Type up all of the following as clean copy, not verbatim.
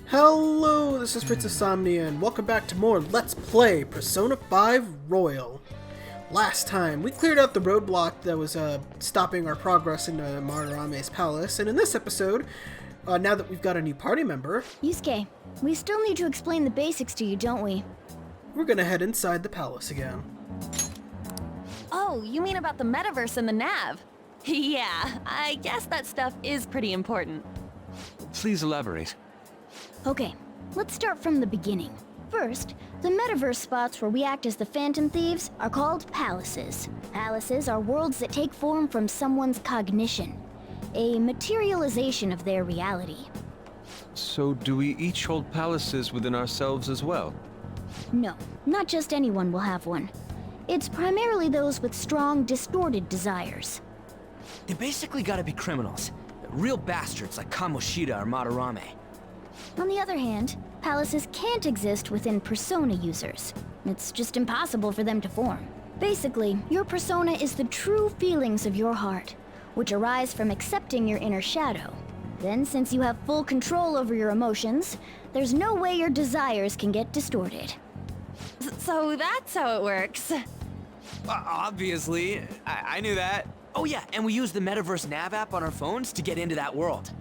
Hello, this is Prince Insomnia, and welcome back to more Let's Play Persona 5 Royal. Last time, we cleared out the roadblock that was stopping our progress into Madarame's palace, and in this episode, now that we've got a new party member, Yusuke, we still need to explain the basics to you, don't we? we're gonna head inside the palace again. Oh, you mean about the metaverse and the nav? Yeah, I guess that stuff is pretty important. Please elaborate. Okay, let's start from the beginning. First, the metaverse spots where we act as the Phantom Thieves are called palaces. Palaces are worlds that take form from someone's cognition, a materialization of their reality. So do we each hold palaces within ourselves as well? No, not just anyone will have one. It's primarily those with strong, distorted desires. They basically gotta be criminals. Real bastards like Kamoshida or Madarame. On the other hand, palaces can't exist within persona users. It's just impossible for them to form. Basically, your persona is the true feelings of your heart, which arise from accepting your inner shadow. Then, since you have full control over your emotions, there's no way your desires can get distorted. So that's how it works. Obviously, I knew that. Oh yeah, and we use the Metaverse Nav app on our phones to get into that world.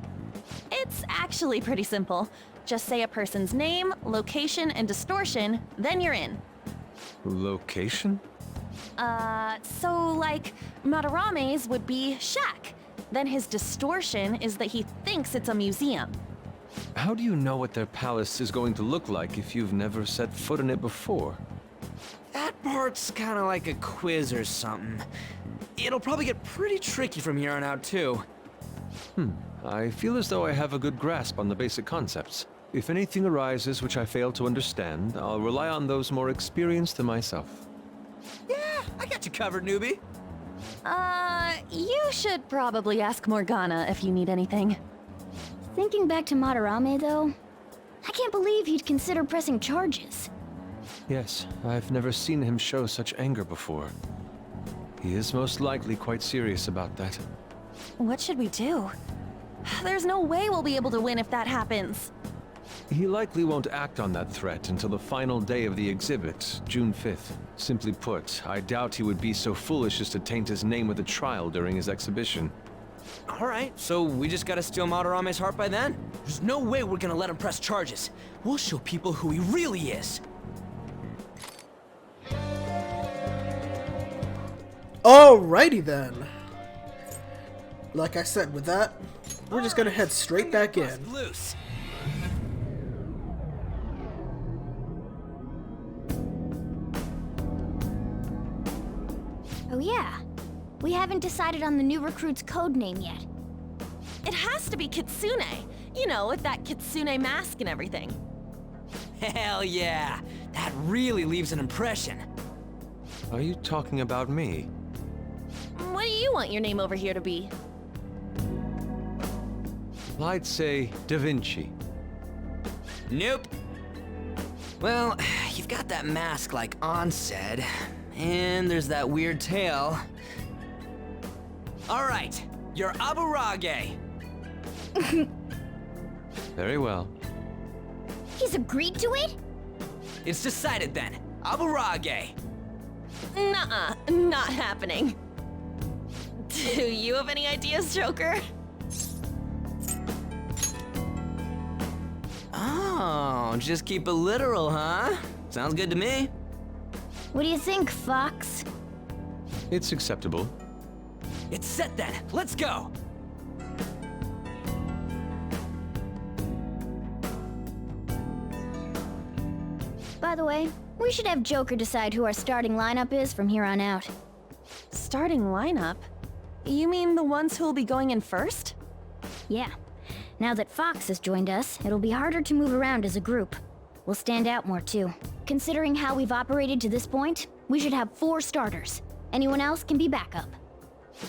It's actually pretty simple. Just say a person's name, location, and distortion, then you're in. Location? So like, Madarame's would be shack. Then his distortion is that he thinks it's a museum. How do you know what their palace is going to look like if you've never set foot in it before? That part's kinda like a quiz or something. It'll probably get pretty tricky from here on out, too. I feel as though I have a good grasp on the basic concepts. If anything arises which I fail to understand, I'll rely on those more experienced than myself. Yeah, I got you covered, newbie. You should probably ask Morgana if you need anything. Thinking back to Madarame, though, I can't believe he'd consider pressing charges. Yes, I've never seen him show such anger before. He is most likely quite serious about that. What should we do? There's no way we'll be able to win if that happens. He likely won't act on that threat until the final day of the exhibit, June 5th. Simply put, I doubt he would be so foolish as to taint his name with a trial during his exhibition. Alright, so we just gotta steal Madarame's heart by then? There's no way we're gonna let him press charges. We'll show people who he really is. Alrighty then. Like I said, with that, we're just gonna head straight back in. Loose. Oh yeah, we haven't decided on the new recruit's code name yet. It has to be Kitsune. You know, with that Kitsune mask and everything. Hell yeah! That really leaves an impression. Are you talking about me? What do you want your name over here to be? I'd say Da Vinci. Nope. Well, you've got that mask like An said, and there's that weird tail. Alright, you're Aburage. Very well. He's agreed to it? It's decided then. Aburage. Nuh-uh, not happening. Do you have any ideas, Joker? Oh, just keep it literal, huh? Sounds good to me. What do you think, Fox? It's acceptable. It's set then. Let's go. By the way, we should have Joker decide who our starting lineup is from here on out. Starting lineup? You mean the ones who'll be going in first? Yeah. Now that Fox has joined us, it'll be harder to move around as a group. We'll stand out more too. Considering how we've operated to this point, we should have 4 starters. Anyone else can be backup.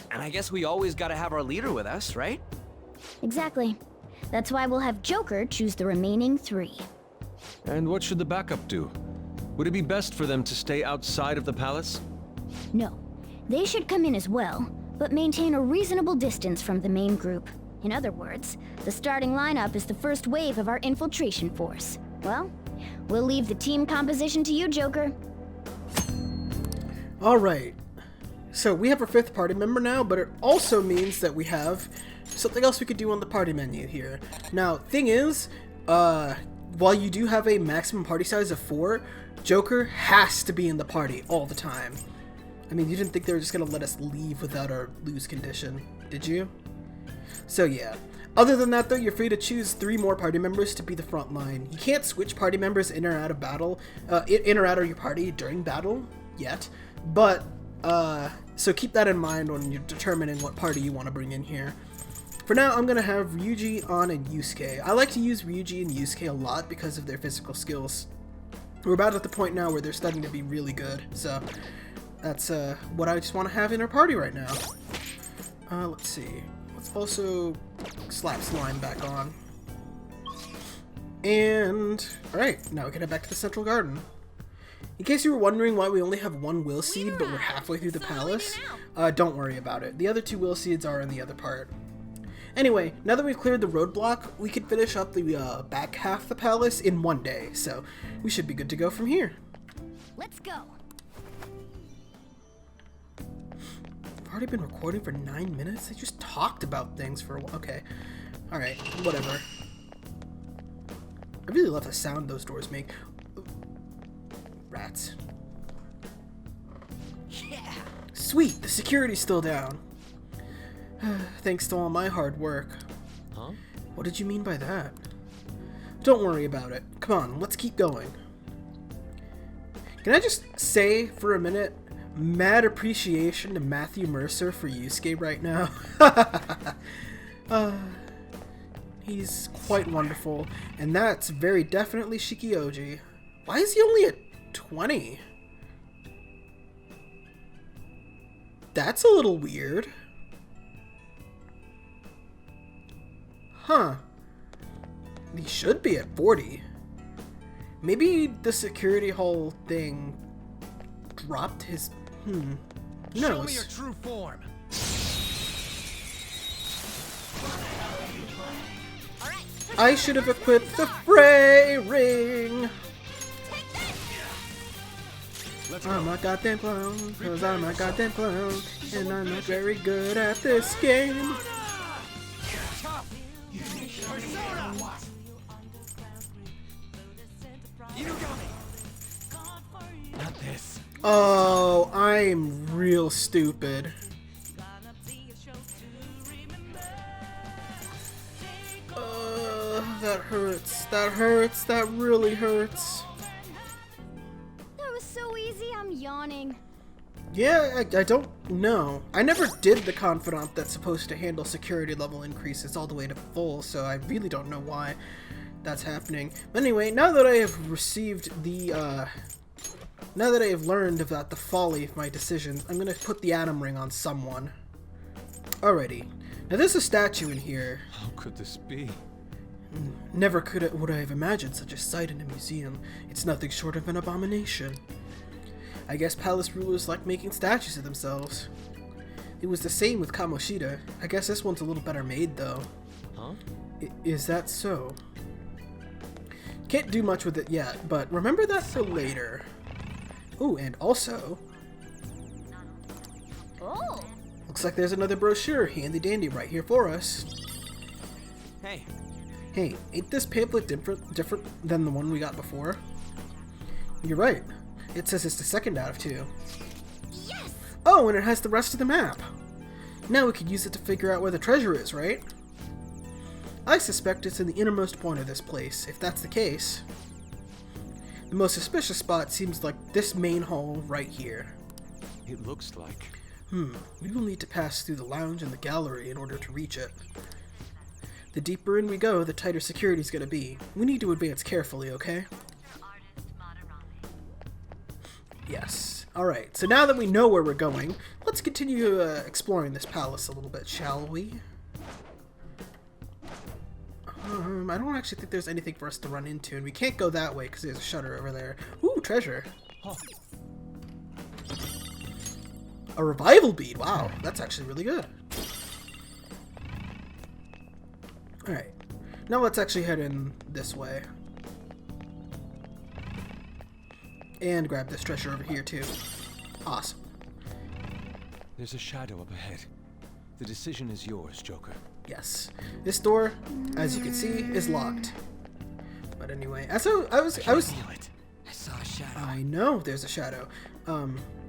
And I guess we always gotta have our leader with us, right? Exactly. That's why we'll have Joker choose the remaining 3. And what should the backup do? Would it be best for them to stay outside of the palace? No. They should come in as well, but maintain a reasonable distance from the main group. In other words, the starting lineup is the first wave of our infiltration force. Well, we'll leave the team composition to you, Joker. Alright. So we have our 5th party member now, but it also means that we have something else we could do on the party menu here. Now, thing is, while you do have a maximum party size of 4, Joker has to be in the party all the time. I mean, you didn't think they were just gonna let us leave without our lose condition, did you? So yeah. Other than that though, you're free to choose 3 more party members to be the front line. You can't switch party members in or out of battle, in or out of your party during battle yet, but so keep that in mind when you're determining what party you want to bring in here. For now, I'm going to have Ryuji, An, and Yusuke. I like to use Ryuji and Yusuke a lot because of their physical skills. We're about at the point now where they're starting to be really good, so that's what I just want to have in our party right now. Let's see. Let's also slap Slime back on. And, alright, now we can head back to the Central Garden. In case you were wondering why we only have 1 will seed, but we're halfway through the palace, don't worry about it. The other 2 will seeds are in the other part. Anyway, now that we've cleared the roadblock, we can finish up the back half of the palace in 1 day, so we should be good to go from here. Let's go. I've already been recording for 9 minutes? They just talked about things for a while. Okay. Alright, whatever. I really love the sound those doors make. Rats. Yeah. Sweet, the security's still down. Thanks to all my hard work. Huh? What did you mean by that? Don't worry about it. Come on, let's keep going. Can I just say for a minute, mad appreciation to Matthew Mercer for Yusuke right now? He's quite wonderful, and that's very definitely Shikioji. Why is he only at 20? That's a little weird. Huh. He should be at 40. Maybe the security hall thing dropped his... Who knows? Show me your true form. I should have equipped the Frey ring! I'm a goddamn clown, cause I'm a goddamn clown, and I'm not very good at this game. Not this. Oh, I'm real stupid. That hurts. That hurts. That really hurts. That was so easy, I'm yawning. Yeah, I don't know. I never did the Confidant that's supposed to handle security level increases all the way to full, so I really don't know why that's happening. But anyway, now that I have received the, now that I have learned about the folly of my decisions, I'm gonna put the Atom Ring on someone. Alrighty. Now there's a statue in here. How could this be? Never would I have imagined such a sight in a museum. It's nothing short of an abomination. I guess palace rulers like making statues of themselves. It was the same with Kamoshida. I guess this one's a little better made though. Huh? Is that so? Can't do much with it yet, but remember that for later. Ooh, and also... Oh! Looks like there's another brochure, handy dandy, right here for us. Hey, Hey, ain't this pamphlet different than the one we got before? You're right. It says it's the second out of 2. Yes! Oh, and it has the rest of the map. Now we could use it to figure out where the treasure is, right? I suspect it's in the innermost point of this place, if that's the case. The most suspicious spot seems like this main hall right here. It looks like... We will need to pass through the lounge and the gallery in order to reach it. The deeper in we go, the tighter security's gonna be. We need to advance carefully, okay? Yes. Alright, so now that we know where we're going, let's continue exploring this palace a little bit, shall we? I don't actually think there's anything for us to run into, and we can't go that way because there's a shutter over there. Ooh, treasure. Huh. A revival bead. Wow, that's actually really good. Alright. Now let's actually head in this way. And grab this treasure over here too. Awesome. There's a shadow up ahead. The decision is yours, Joker. Yes. This door, as you can see, is locked. But anyway, as I was Feel it. I saw a shadow. I know there's a shadow.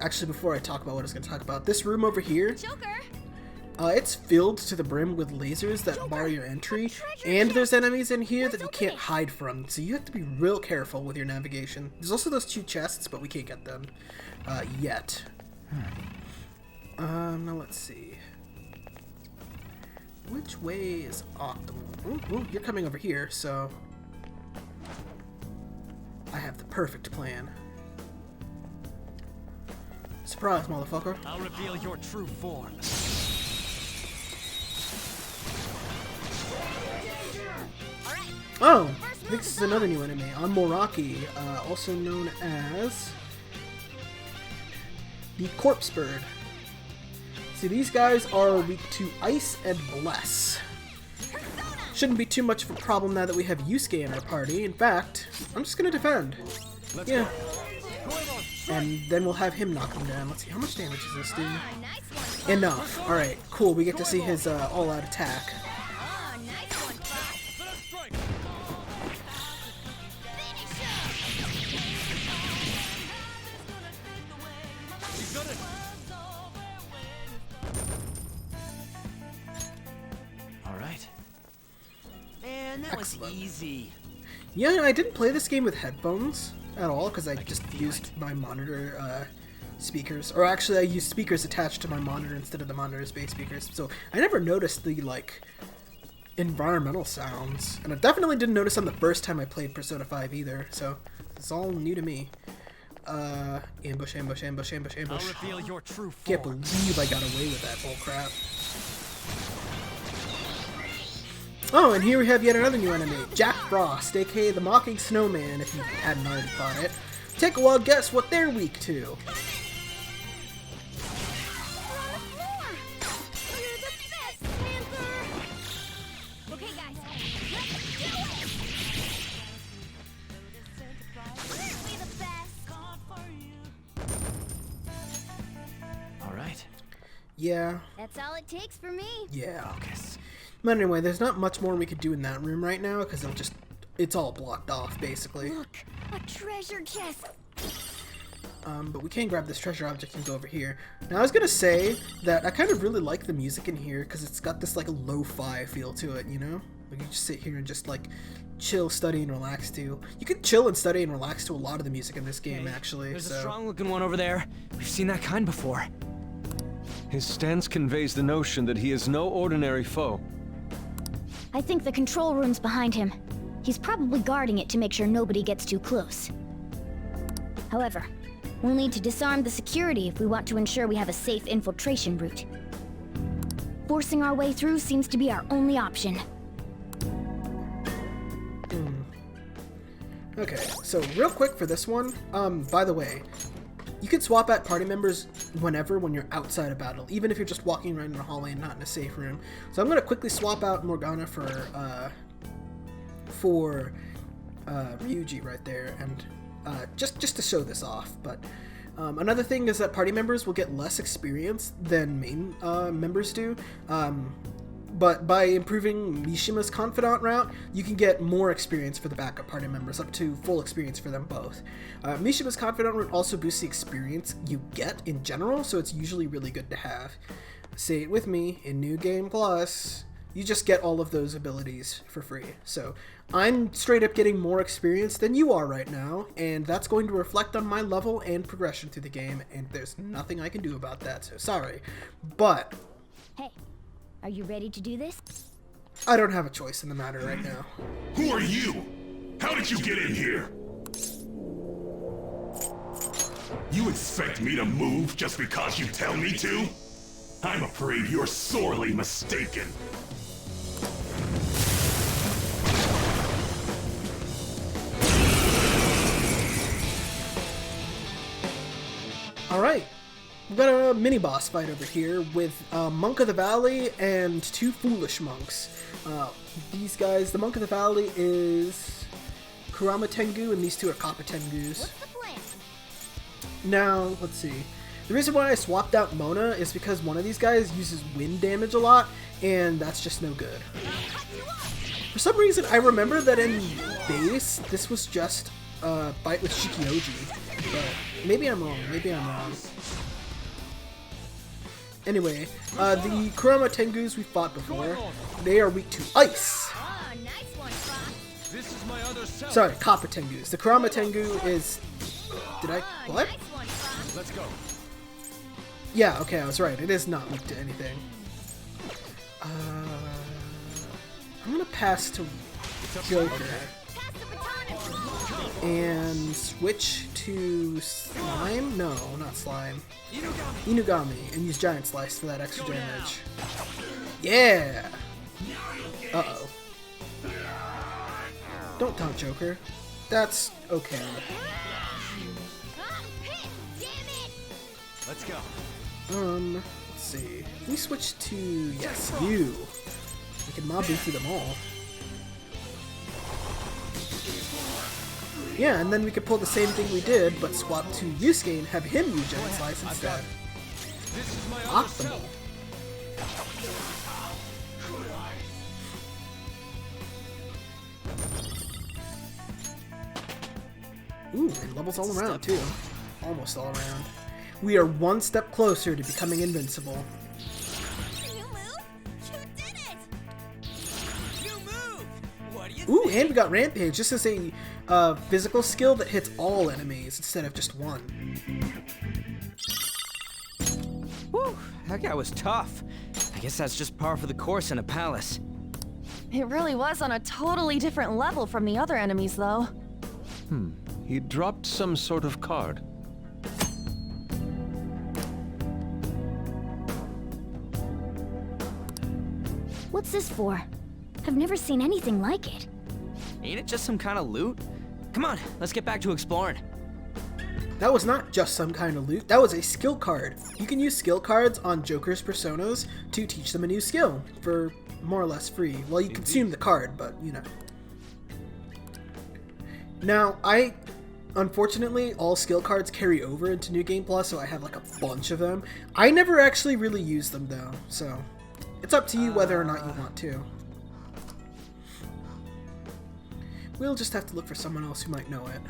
Actually, before I talk about what I was going to talk about, this room over here, Joker! it's filled to the brim with lasers that bar your entry, and there's enemies in here that you can't hide from, so you have to be real careful with your navigation. There's also those 2 chests, but we can't get them yet. Now let's see. Which way is optimal? Ooh, you're coming over here, so I have the perfect plan. Surprise, motherfucker. I'll reveal your true form. Oh, this is another new enemy. Moraki, also known as the Corpse Bird. See, these guys are weak to Ice and Bless. Shouldn't be too much of a problem now that we have Yusuke in our party. In fact, I'm just gonna defend. Yeah. And then we'll have him knock him down. Let's see, how much damage is this dude? Enough. Alright, cool. We get to see his all-out attack. Alright. Man, that was Excellent. easy. Yeah, I didn't play this game with headphones at all because I just used my monitor speakers. Or actually, I used speakers attached to my monitor instead of the monitor's base speakers. So I never noticed the, like, environmental sounds. And I definitely didn't notice them the first time I played Persona 5 either. So it's all new to me. Ambush, ambush, ambush, ambush, I'll ambush. reveal your true Can't form. believe I got away with that bullcrap. Oh, and here we have yet another new enemy, Jack Frost, aka the Mocking Snowman, if you hadn't already caught it. Take a wild guess what they're weak to. Okay, guys, let's do it! We're the best. Alright. Yeah, That's all it takes for me. yeah. But anyway, there's not much more we could do in that room right now, because it's all blocked off, basically. Look, a treasure chest. But we can grab this treasure object and go over here. Now, I was gonna say that I kind of really like the music in here, because it's got this, like, a lo-fi feel to it, you know? Like, you just sit here and just, like, chill, study, and relax to. You can chill and study and relax to a lot of the music in this game, actually. There's so. a strong-looking one over there. We've seen that kind before. His stance conveys the notion that he is no ordinary foe. I think the control room's behind him. He's probably guarding it to make sure nobody gets too close. However, we'll need to disarm the security if we want to ensure we have a safe infiltration route. Forcing our way through seems to be our only option. Okay, so real quick for this one, by the way, you can swap out party members when you're outside of battle, even if you're just walking around in a hallway and not in a safe room. So I'm gonna quickly swap out Morgana for Ryuji right there, and just to show this off. But another thing is that party members will get less experience than main members do. But by improving Mishima's Confidant route, you can get more experience for the backup party members, up to full experience for them both. Mishima's Confidant route also boosts the experience you get in general, so it's usually really good to have. Say it with me, in New Game Plus, you just get all of those abilities for free. So I'm straight up getting more experience than you are right now, and that's going to reflect on my level and progression through the game, and there's nothing I can do about that, so sorry. But Hey, are you ready to do this? I don't have a choice in the matter right now. Who are you? How did you get in here? You expect me to move just because you tell me to? I'm afraid you're sorely mistaken. Alright, we've got a mini boss fight over here with Monk of the Valley and 2 foolish monks. These guys, the Monk of the Valley is Kurama Tengu, and these 2 are Kappa Tengus. What's the plan? Now, let's see. The reason why I swapped out Mona is because one of these guys uses wind damage a lot, and that's just no good. For some reason, I remember that in base, this was just a fight with Shikioji, but maybe I'm wrong. Anyway, the Kurama Tengus we fought before, they are weak to ice. Oh, nice one, Fox. This is my other self. Sorry, Kappa Tengus. The Kurama Tengu is... Did I... What? Nice one, Fox. Let's go. Yeah, okay, I was right. It is not weak to anything. I'm gonna pass to Joker Pass the baton. and switch to Slime? No, not Slime. Inugami, and use Giant Slice for that extra damage. Yeah! Uh-oh. Don't taunt Joker. That's okay. Ah, hit! Damn it! Let's go. Let's see. We switch to, yes, you. We can mob through them all. Yeah, and then we could pull the same thing we did, but swap to Yusuke and have him use Giant Slice instead. This is my other Optimal. self. Ooh, and levels all around, too. Almost all around. We are one step closer to becoming invincible. You move? You did it! You move. What do you Ooh, and we got Rampage. This is a physical skill that hits all enemies instead of just one. Whew, that guy was tough. I guess that's just par for the course in a palace. It really was on a totally different level from the other enemies, though. He dropped some sort of card. What's this for? I've never seen anything like it. Ain't it just some kind of loot? Come on, let's get back to exploring. That was not just some kind of loot, that was a skill card. You can use skill cards on Joker's personas to teach them a new skill for more or less free. Well, you consume the card, but you know. Now, unfortunately, all skill cards carry over into New Game Plus, so I have like a bunch of them. I never actually really use them though, so it's up to you whether or not you want to. We'll just have to look for someone else who might know it.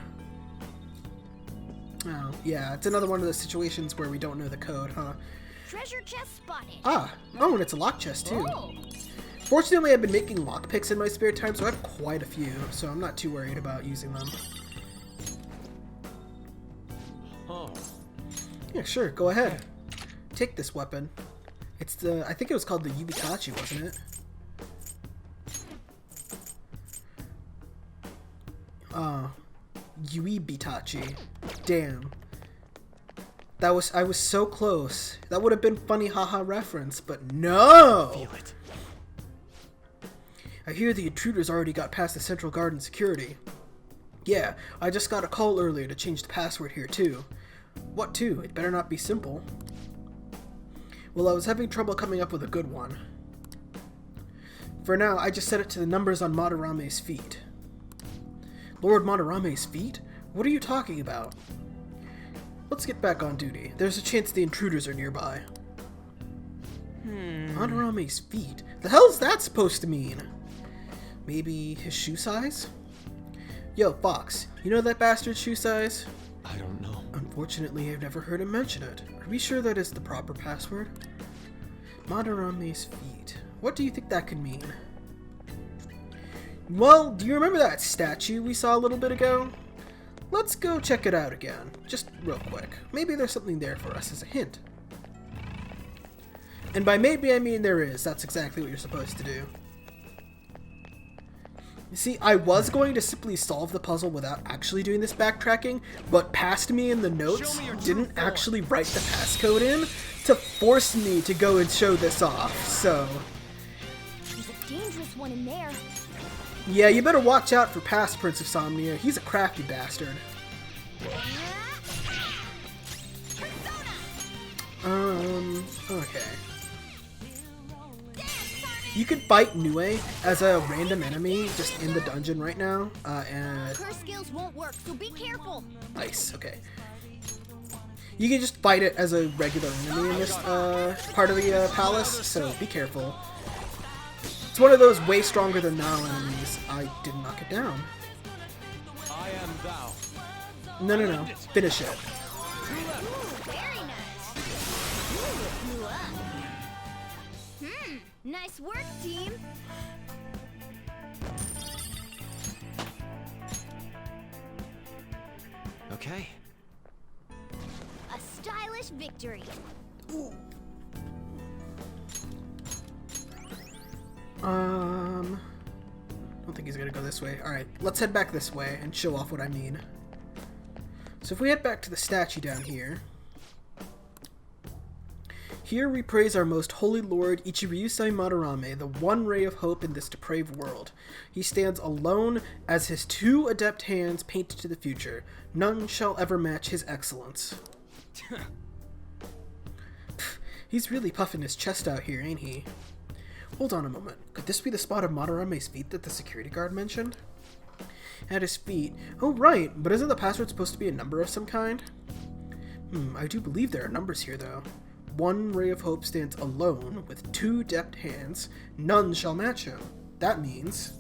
Oh, yeah, it's another one of those situations where we don't know the code, huh? Treasure chest spotted. Oh, and it's a lock chest too. Oh. Fortunately, I've been making lockpicks in my spare time, so I have quite a few, so I'm not too worried about using them. Oh. Yeah, sure, go ahead. Take this weapon. It's the, I think it was called the Yubitachi, wasn't it? Yuibitachi. Damn. I was so close. That would have been funny haha reference, but no! feel it? I hear the intruders already got past the Central Garden security. Yeah, I just got a call earlier to change the password here too. What to? It better not be simple. Well, I was having trouble coming up with a good one. For now, I just set it to the numbers on Madarame's feet. Lord Madarame's feet? What are you talking about? Let's get back on duty. There's a chance the intruders are nearby. Madarame's feet? The hell's that supposed to mean? Maybe his shoe size? Yo, Fox, you know that bastard's shoe size? I don't know. Unfortunately, I've never heard him mention it. Are we sure that is the proper password? Madarame's feet. What do you think that could mean? Well, do you remember that statue we saw a little bit ago? Let's go check it out again, just real quick. Maybe there's something there for us as a hint. And by maybe I mean there is. That's exactly what you're supposed to do. You see, I was going to simply solve the puzzle without actually doing this backtracking, but past me in the notes didn't actually write the passcode in to force me to go and show this off, so... There's a dangerous one in there. Yeah, you better watch out for past Prince of Somnia. He's a crafty bastard. Okay. You could fight Nue as a random enemy just in the dungeon right now. And Her skills won't work, so be careful. nice. Okay. You can just fight it as a regular enemy in this part of the palace, so be careful. It's one of those way stronger than now enemies. I did knock it down. I am thou. No. Finish it. Very nice. You up. Nice work, team. Okay. A stylish victory. I don't think he's gonna go this way. Alright, let's head back this way and show off what I mean. So if we head back to the statue down here, here we praise our most holy lord Ichiryusai Madarame, the one ray of hope in this depraved world. He stands alone as his two adept hands paint to the future. None shall ever match his excellence. He's really puffing his chest out here, ain't he? Hold on a moment. Could this be the spot of Madarame's feet that the security guard mentioned? At his feet. Oh, right, but isn't the password supposed to be a number of some kind? I do believe there are numbers here, though. One ray of hope stands alone with two deft hands. None shall match him. That means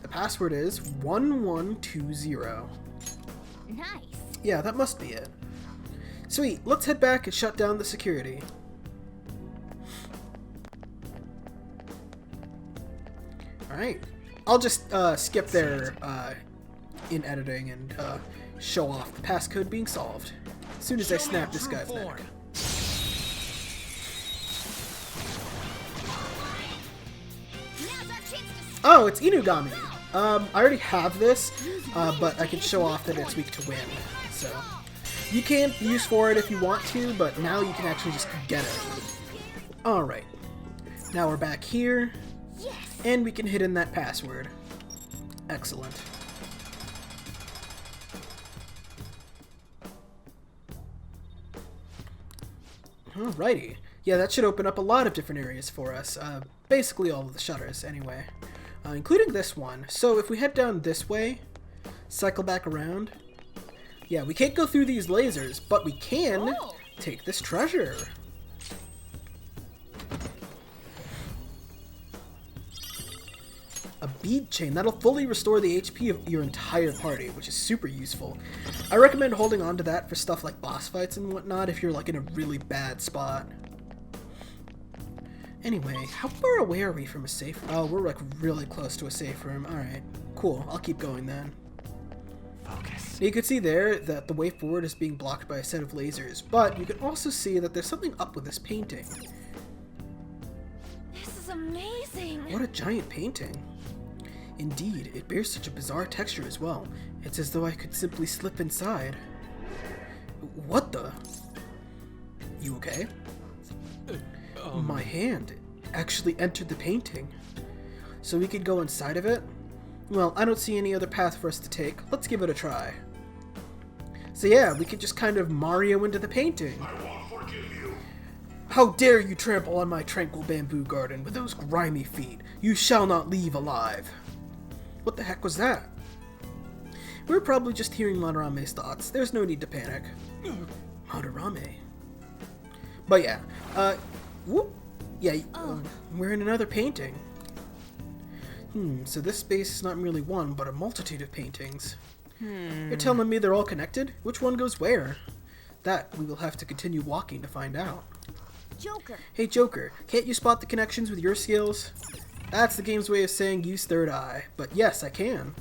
the password is 1120. Nice. Yeah, that must be it. Sweet, let's head back and shut down the security. Alright. I'll just skip there in editing and show off the passcode being solved as soon as I snap this guy's neck. Now's our chance to Oh, it's Inugami. I already have this, but I can show off that it's weak to wind. So you can use for it if you want to, but now you can actually just get it. Alright. Now we're back here, and we can hit in that password. Excellent. Alrighty. Yeah, that should open up a lot of different areas for us. Basically all of the shutters, anyway. Including this one. So if we head down this way, cycle back around. Yeah, we can't go through these lasers, but we can take this treasure. A bead chain. That'll fully restore the HP of your entire party, which is super useful. I recommend holding on to that for stuff like boss fights and whatnot if you're like in a really bad spot. Anyway, how far away are we from a safe room? Oh, we're like really close to a safe room. Alright, cool. I'll keep going then. Focus. You can see there that the way forward is being blocked by a set of lasers, but you can also see that there's something up with this painting. This is amazing. What a giant painting. Indeed, it bears such a bizarre texture as well. It's as though I could simply slip inside. What the? You okay? My hand actually entered the painting. So we could go inside of it? Well, I don't see any other path for us to take. Let's give it a try. So yeah, we could just kind of Mario into the painting. I won't forgive you. How dare you trample on my tranquil bamboo garden with those grimy feet? You shall not leave alive. What the heck was that? We were probably just hearing Madarame's thoughts. There's no need to panic. Madarame. But yeah, whoop. Yeah, we're in another painting. So this space is not merely one, but a multitude of paintings. You're telling me they're all connected? Which one goes where? That we will have to continue walking to find out. Joker. Hey Joker, can't you spot the connections with your skills? That's the game's way of saying use third eye, but yes, I can.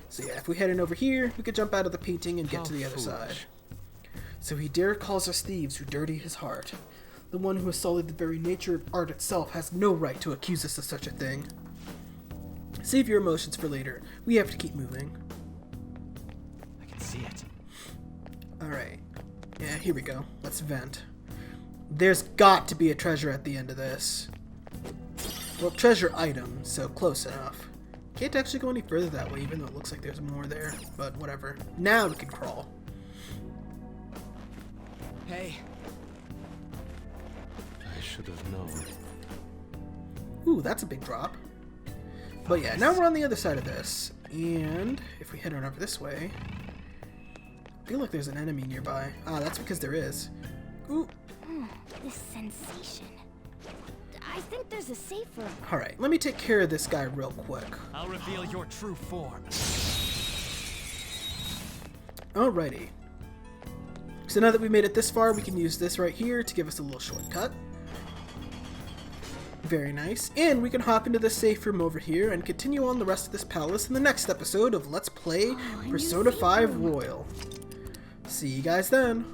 So yeah, if we head in over here, we could jump out of the painting and get to the other side. So he dare calls us thieves who dirty his heart. The one who has sullied the very nature of art itself has no right to accuse us of such a thing. Save your emotions for later. We have to keep moving. I can see it. Alright. Yeah, here we go. Let's vent. There's got to be a treasure at the end of this. Well, treasure item, so close enough. Can't actually go any further that way, even though it looks like there's more there. But whatever. Now we can crawl. Hey. I should have known. Ooh, that's a big drop. But yeah, now we're on the other side of this. And if we head on over this way, I feel like there's an enemy nearby. Ah, that's because there is. Ooh. This sensation. I think there's a safe room. Alright, let me take care of this guy real quick. I'll reveal your true form. Alrighty. So now that we made it this far, we can use this right here to give us a little shortcut. Very nice. And we can hop into the safe room over here and continue on the rest of this palace in the next episode of Let's Play Persona 5 Royal. See you guys then.